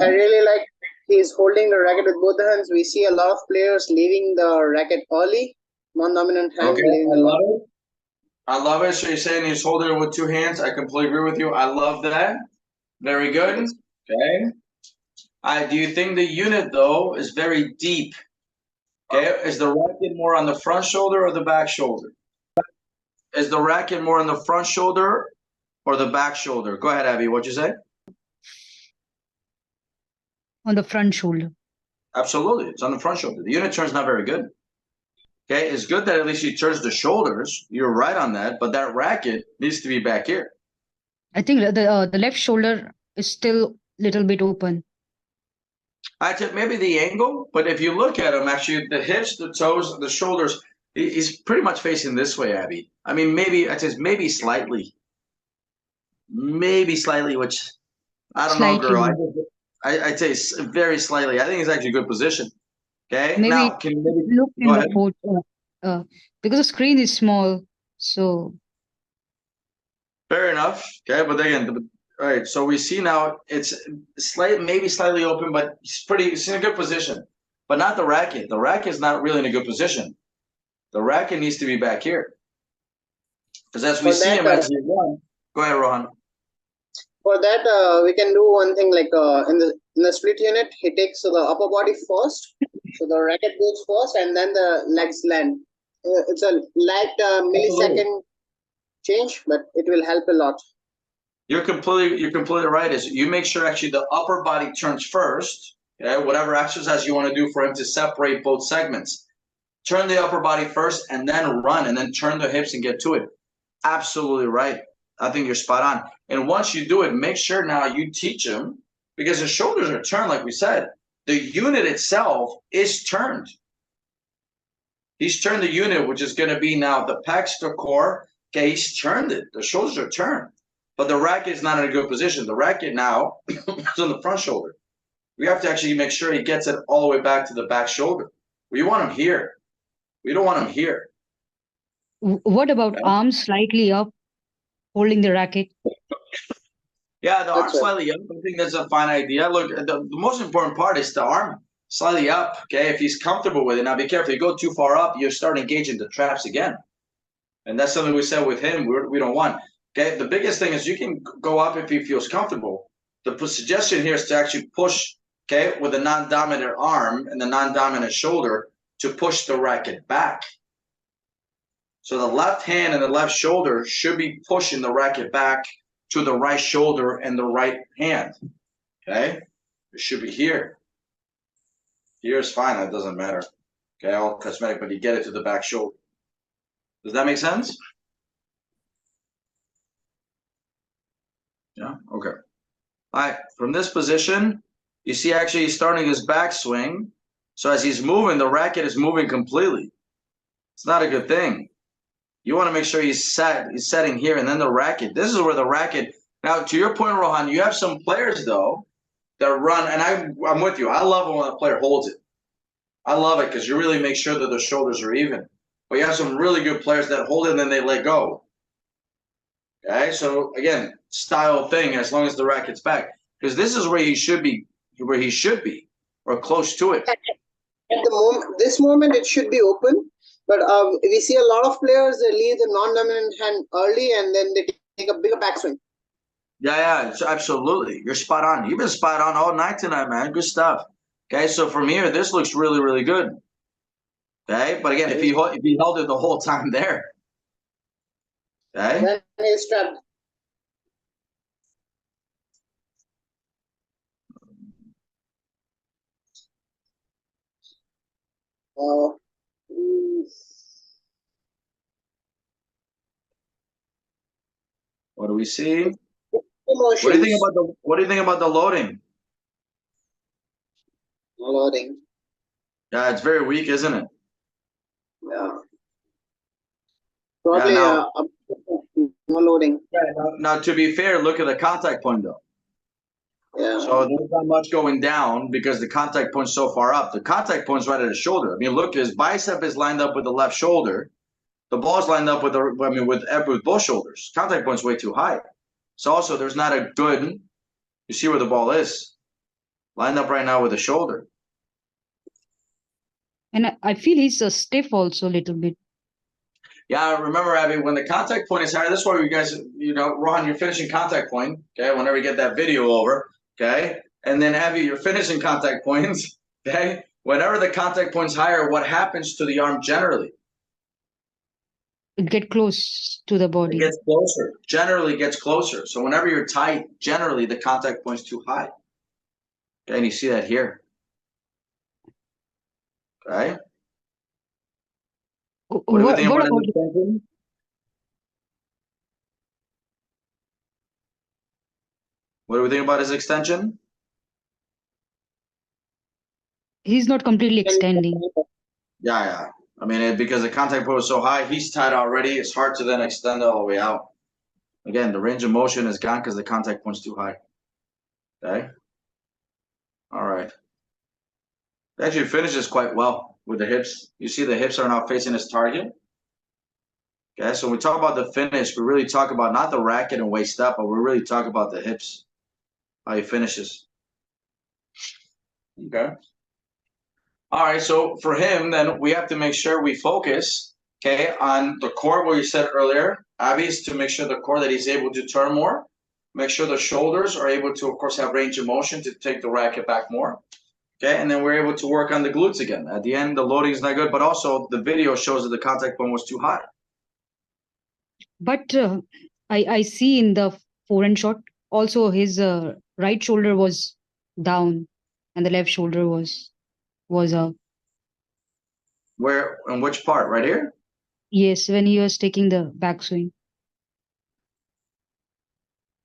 I really like he's holding the racket with both hands. We see a lot of players leaving the racket early, non-dominant hand. Okay, I love it. I love it. So you're saying he's holding it with two hands. I completely agree with you. I love that. Very good. Okay. Do you think the unit, though, is very deep? Okay. Is the racket more on the front shoulder or the back shoulder? Is the racket more on the front shoulder or the back shoulder? Go ahead, Abby. What'd you say? On the front shoulder. Absolutely. It's on the front shoulder. The unit turn's not very good. Okay. It's good that at least he turns the shoulders. You're right on that. But that racket needs to be back here. I think the left shoulder is still a little bit open. I said maybe the angle, but if you look at him, actually, the hips, the toes, the shoulders, he's pretty much facing this way, Abby. I mean, maybe, I said maybe slightly. Maybe slightly, which I don't know, girl. I'd say very slightly. I think it's actually a good position. Okay. Maybe now, can you maybe look in the photo because the screen is small. So fair enough. Okay, but again, all right. So we see now it's maybe slightly open, but it's in a good position. But not the racket. The racket is not really in a good position. The racket needs to be back here. Because as we see him as he run, go ahead, Rohan. For that, we can do one thing like in the split unit, he takes the upper body first. So the racket goes first and then the legs land. It's a light millisecond change, but it will help a lot. You're completely right. Is you make sure actually the upper body turns first. Okay, whatever exercise you want to do for him to separate both segments. Turn the upper body first and then run and then turn the hips and get to it. Absolutely right. I think you're spot on. And once you do it, make sure now you teach him because his shoulders are turned, like we said. The unit itself is turned. He's turned the unit, which is going to be now the pecs, the core. Okay, he's turned it. The shoulders are turned. But the racket is not in a good position. The racket now is on the front shoulder. We have to actually make sure he gets it all the way back to the back shoulder. We want him here. We don't want him here. What about arms slightly up, holding the racket? Yeah, the arm slightly up. I think that's a fine idea. Look, the most important part is the arm slightly up. Okay, if he's comfortable with it. Now, be careful. If you go too far up, you start engaging the traps again. And that's something we said with him we don't want. Okay, the biggest thing is you can go up if he feels comfortable. The suggestion here is to actually push, okay, with the non-dominant arm and the non-dominant shoulder to push the racket back. So the left hand and the left shoulder should be pushing the racket back to the right shoulder and the right hand. Okay, it should be here. Here is fine. That doesn't matter. Okay, all cosmetic, but you get it to the back shoulder. Does that make sense? Yeah, okay. All right, from this position, you see actually he's starting his backswing. So as he's moving, the racket is moving completely. It's not a good thing. You want to make sure he's setting here and then the racket. This is where the racket, now to your point, Rohan, you have some players though that run, and I'm with you. I love it when a player holds it. I love it because you really make sure that the shoulders are even. But you have some really good players that hold it and then they let go. Okay, so again, style thing as long as the racket's back. Because this is where he should be, or close to it. At this moment, it should be open. But we see a lot of players that leave the non-dominant hand early and then they take a bigger backswing. Yeah, absolutely. You're spot on. You've been spot on all night tonight, man. Good stuff. Okay, so from here, this looks really, really good. Okay, but again, if he held it the whole time there. Okay. Then he's trapped. What do we see? What do you think about the loading? Loading. Yeah, it's very weak, isn't it? Yeah. Probably no loading. Yeah, now, to be fair, look at the contact point though. Yeah. So there's not much going down because the contact point's so far up. The contact point's right at his shoulder. I mean, look, his bicep is lined up with the left shoulder. The ball's lined up with with both shoulders. Contact point's way too high. So also there's not a good. You see where the ball is. lined up right now with the shoulder. And I feel he's stiff also a little bit. Yeah, remember, Abby, when the contact point is higher, that's why you guys, Ron, you're finishing contact point, okay, whenever you get that video over, okay? And then, Abby, you're finishing contact points, okay? Whenever the contact point's higher, what happens to the arm generally? It get close to the It body. gets closer, generally gets closer. So whenever you're tight, generally the contact point's too high. Okay, and you see that here. Okay? What do we think about his extension? What do we think about his extension? He's not completely extending. Yeah. I mean, because the contact point is so high, he's tight already. It's hard to then extend all the way out. Again, the range of motion is gone because the contact point's too high. Okay? All right. Actually finishes quite well with the hips. You see the hips are now facing his target. Okay, so when we talk about the finish, we really talk about not the racket and waist up, but we really talk about the hips, how he finishes. Okay. All right, so for him, then we have to make sure we focus, okay, on the core, what you said earlier, Abby, is to make sure the core that he's able to turn more, make sure the shoulders are able to, of course, have range of motion to take the racket back more. Okay, and then we're able to work on the glutes again. At the end, the loading is not good, but also the video shows that the contact point was too high. But I see in the forehand shot also his right shoulder was down and the left shoulder was up. Where, in which part? Right here? Yes, when he was taking the backswing.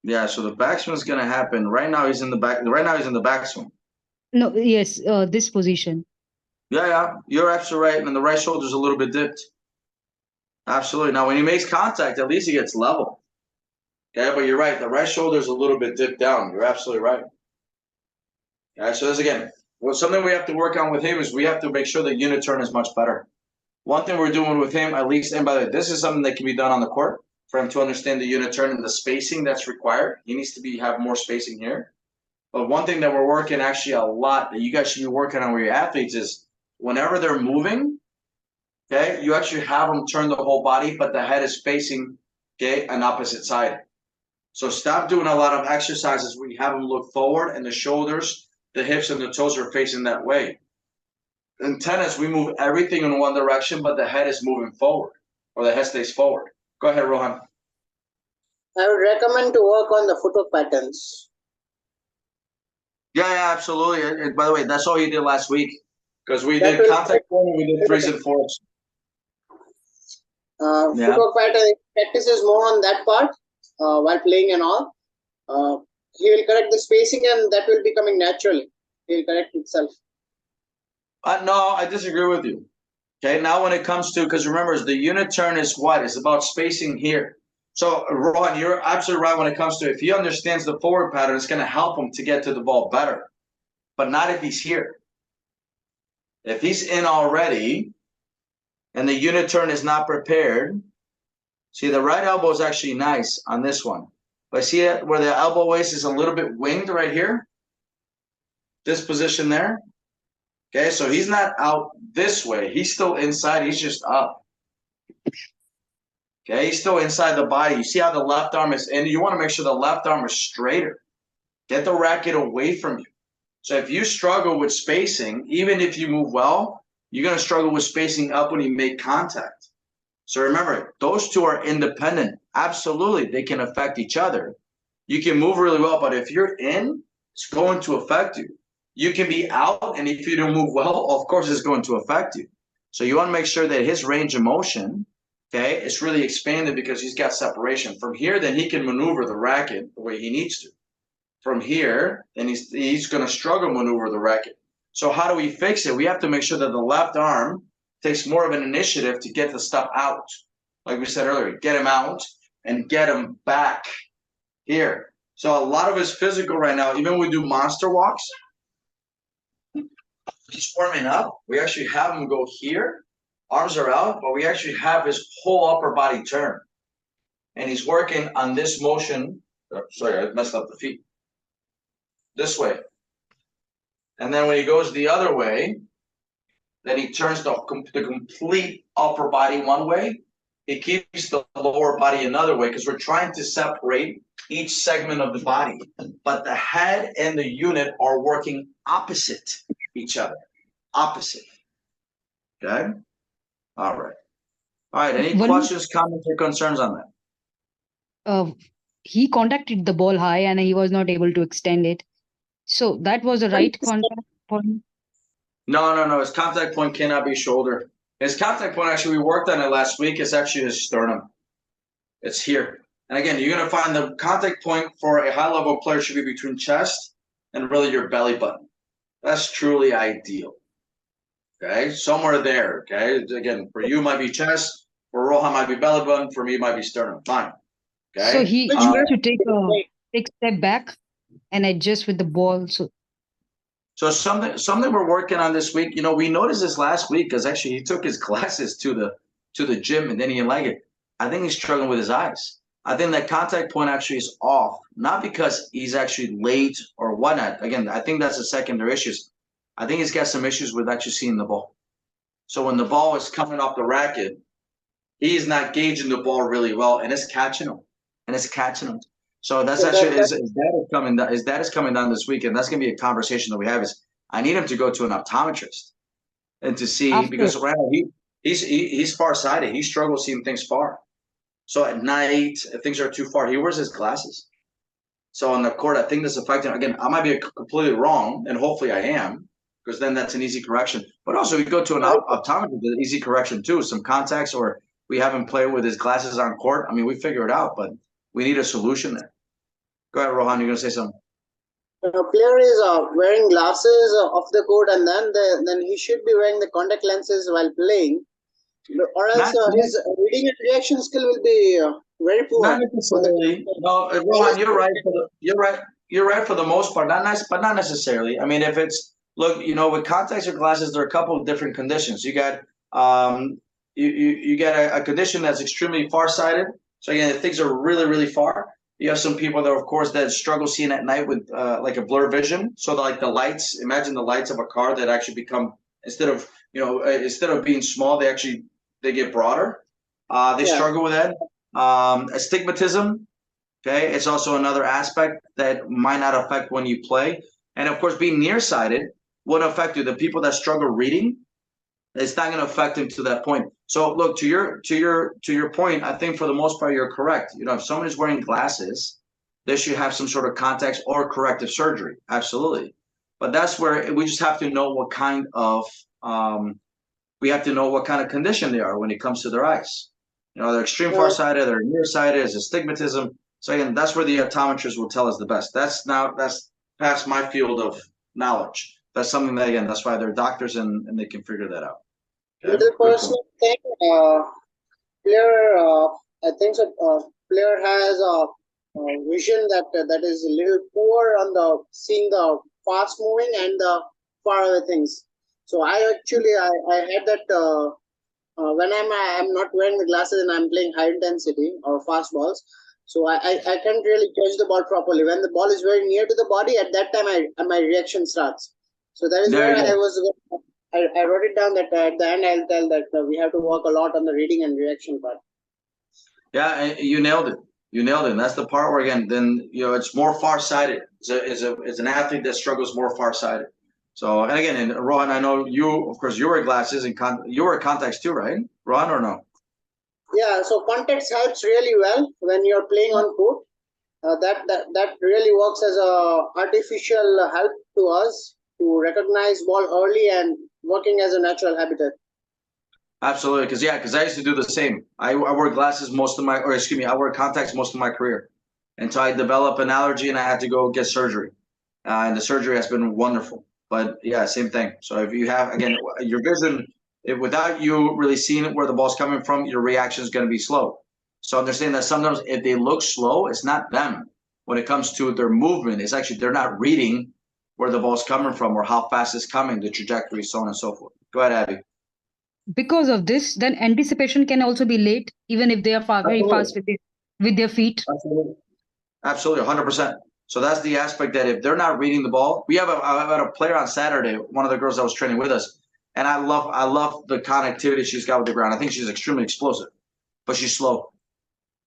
Yeah, so the backswing is going to happen. Right now he's in the back. Right now he's in the backswing. No, yes, this position. Yeah, you're absolutely right. And the right shoulder's a little bit dipped. Absolutely. Now, when he makes contact, at least he gets level. Okay, but you're right. The right shoulder's a little bit dipped down. You're absolutely right. Okay, so this again, something we have to work on with him is we have to make sure the unit turn is much better. One thing we're doing with him, at least, and by the way, this is something that can be done on the court for him to understand the unit turn and the spacing that's required. He needs to have more spacing here. But one thing that we're working actually a lot that you guys should be working on with your athletes is whenever they're moving, okay, you actually have them turn the whole body, but the head is facing, okay, an opposite side. So stop doing a lot of exercises where you have them look forward and the shoulders, the hips, and the toes are facing that way. In tennis, we move everything in one direction, but the head is moving forward, or the head stays forward. Go ahead, Rohan. I would recommend to work on the footwork patterns. Yeah, absolutely. By the way, that's all you did last week because we did contact point, we did threes and fours. Footwork pattern practices more on that part while playing and all. He will correct the spacing, and that will be coming naturally. He will correct itself. No, I disagree with you. Okay, now when it comes to, because remember, the unit turn is what? It's about spacing here. So, Ron, you're absolutely right when it comes to if he understands the forward pattern, it's going to help him to get to the ball better. But not if he's here. If he's in already and the unit turn is not prepared, see, the right elbow is actually nice on this one. But see it where the elbow waist is a little bit winged right here? This position there? Okay, so he's not out this way. He's still inside. He's just up. Okay, he's still inside the body. You see how the left arm is in? You want to make sure the left arm is straighter. Get the racket away from you. So if you struggle with spacing, even if you move well, you're going to struggle with spacing up when you make contact. So remember, those two are independent. Absolutely, they can affect each other. You can move really well, but if you're in, it's going to affect you. You can be out, and if you don't move well, of course, it's going to affect you. So you want to make sure that his range of motion, okay, is really expanded because he's got separation. From here, then he can maneuver the racket the way he needs to. From here, then he's going to struggle maneuver the racket. So how do we fix it? We have to make sure that the left arm takes more of an initiative to get the stuff out. Like we said earlier, get him out and get him back here. So a lot of his physical right now, even when we do monster walks, he's warming up. We actually have him go here. Arms are out, but we actually have his whole upper body turn. And he's working on this motion. Oh, sorry, I messed up the feet. This way. And then when he goes the other way, then he turns the complete upper body one way. He keeps the lower body another way because we're trying to separate each segment of the body. But the head and the unit are working opposite each other. Opposite. Okay? All right. All right. Any questions, comments, or concerns on that? He contacted the ball high and he was not able to extend it. So that was the right contact point? No. His contact point cannot be shoulder. His contact point, actually, we worked on it last week. It's actually his sternum. It's here. And again, you're going to find the contact point for a high-level player should be between chest and really your belly button. That's truly ideal. Okay? Somewhere there. Okay? Again, for you, it might be chest. For Rohan, might be belly button. For me, it might be sternum. Fine. Okay? So he has to take a step back and adjust with the ball. So something we're working on this week. You know, we noticed this last week because actually he took his glasses to the gym and then he didn't like it. I think he's struggling with his eyes. I think that contact point actually is off, not because he's actually late or whatnot. Again, I think that's the secondary issues. I think he's got some issues with actually seeing the ball. So when the ball is coming off the racket, he's not gauging the ball really well, and it's catching him. So that's actually his dad is coming down this week, and that's going to be a conversation that we have. Is I need him to go to an optometrist and to see because right now he's farsighted. He struggles seeing things far. So at night, if things are too far, he wears his glasses. So on the court, I think this affecting. Again, I might be completely wrong, and hopefully I am, because then that's an easy correction. But also, we go to an optometrist, an easy correction too. Some contacts, or we have him play with his glasses on court. I mean, we figure it out, but we need a solution there. Go ahead, Rohan. You're going to say something. A player is wearing glasses off the court, and then he should be wearing the contact lenses while playing, or else his reading and reaction skill will be very poor. Not necessarily. No, Rohan, you're right. You're right for the most part. But not necessarily. I mean, if it's look, you know, with contacts or glasses, there are a couple of different conditions. You got you get a condition that's extremely farsighted. So again, if things are really, really far. You have some people that, of course, that struggle seeing at night with like a blur vision. So like the lights, imagine the lights of a car that actually become instead of being small, they get broader. They struggle with that. Astigmatism. Okay, it's also another aspect that might not affect when you play. And of course, being nearsighted would affect you. The people that struggle reading, it's not going to affect them to that point. So look, to your point, I think for the most part you're correct. You know, if someone is wearing glasses, they should have some sort of contacts or corrective surgery. Absolutely. But that's where we just have to know what kind of condition they are when it comes to their eyes. You know, they're extreme farsighted, they're nearsighted, is astigmatism. So again, that's where the optometrist will tell us the best. That's past my field of knowledge. That's something that, again, that's why they're doctors and they can figure that out. Okay? The personal thing, player, I think so. Player has a vision that is a little poor on the seeing the fast moving and the far away things. So I had that when I'm not wearing the glasses and I'm playing high intensity or fast balls. So I can't really judge the ball properly. When the ball is very near to the body, at that time my reaction starts. So that is where I wrote it down that at the end I'll tell that we have to work a lot on the reading and reaction part. Yeah, you nailed it. And that's the part where, again, then, you know, it's more farsighted. It's an athlete that struggles more farsighted. So, and again, and Rohan, I know you, of course, you wear glasses and you wear contacts too, right? Rohan, or no? Yeah, so contacts helps really well when you're playing on court. That really works as a artificial help to us to recognize ball early and working as a natural habitat. Absolutely, because I used to do the same. I wear glasses I wear contacts most of my career, and so I developed an allergy and I had to go get surgery, and the surgery has been wonderful. But yeah, same thing. So if you have, again, your vision, without you really seeing where the ball's coming from, your reaction is going to be slow. So understand that sometimes if they look slow, it's not them. When it comes to their movement, it's actually they're not reading where the ball's coming from or how fast it's coming, the trajectory, so on and so forth. Go ahead, Abby. Because of this, then anticipation can also be late, even if they are very fast with their feet. Absolutely, 100%. So that's the aspect that if they're not reading the ball, I had a player on Saturday, one of the girls that was training with us, and I love the connectivity she's got with the ground. I think she's extremely explosive, but she's slow.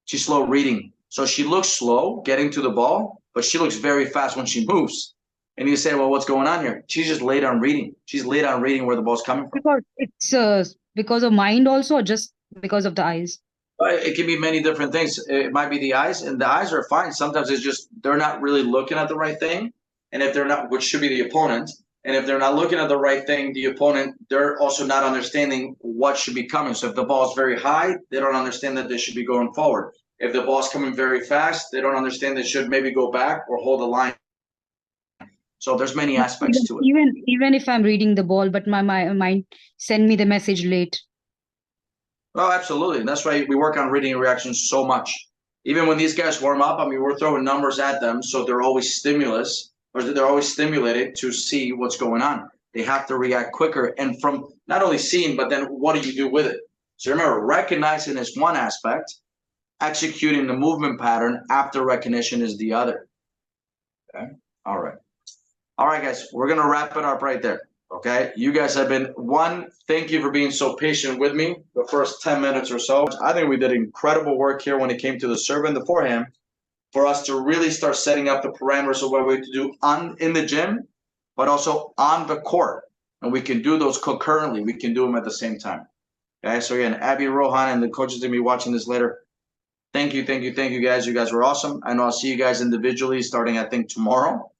She's slow reading. So she looks slow getting to the ball, but she looks very fast when she moves. And you say, well, what's going on here? She's just late on reading. She's late on reading where the ball's coming from. Because it's because of mind also, or just because of the eyes? It can be many different things. It might be the eyes, and the eyes are fine. Sometimes it's just they're not really looking at the right thing. And if they're not, which should be the opponent, and if they're not looking at the right thing, the opponent, they're also not understanding what should be coming. So if the ball is very high, they don't understand that they should be going forward. If the ball's coming very fast, they don't understand they should maybe go back or hold the line. So there's many aspects to it. Even if I'm reading the ball, but my mind send me the message late. Oh, absolutely. And that's why we work on reading reactions so much. Even when these guys warm up, I mean, we're throwing numbers at them, so they're always they're always stimulated to see what's going on. They have to react quicker. And from not only seeing, but then what do you do with it? So remember, recognizing is one aspect, executing the movement pattern after recognition is the other. Okay. All right. All right, guys, we're going to wrap it up right there. Okay, you guys have been thank you for being so patient with me the first 10 minutes or so. I think we did incredible work here when it came to the serve and the forehand for us to really start setting up the parameters of what we have to do in the gym, but also on the court. And we can do those concurrently. We can do them at the same time. Okay, so again, Abby, Rohan, and the coaches going to be watching this later. Thank you, guys. You guys were awesome. I know I'll see you guys individually starting, I think, tomorrow.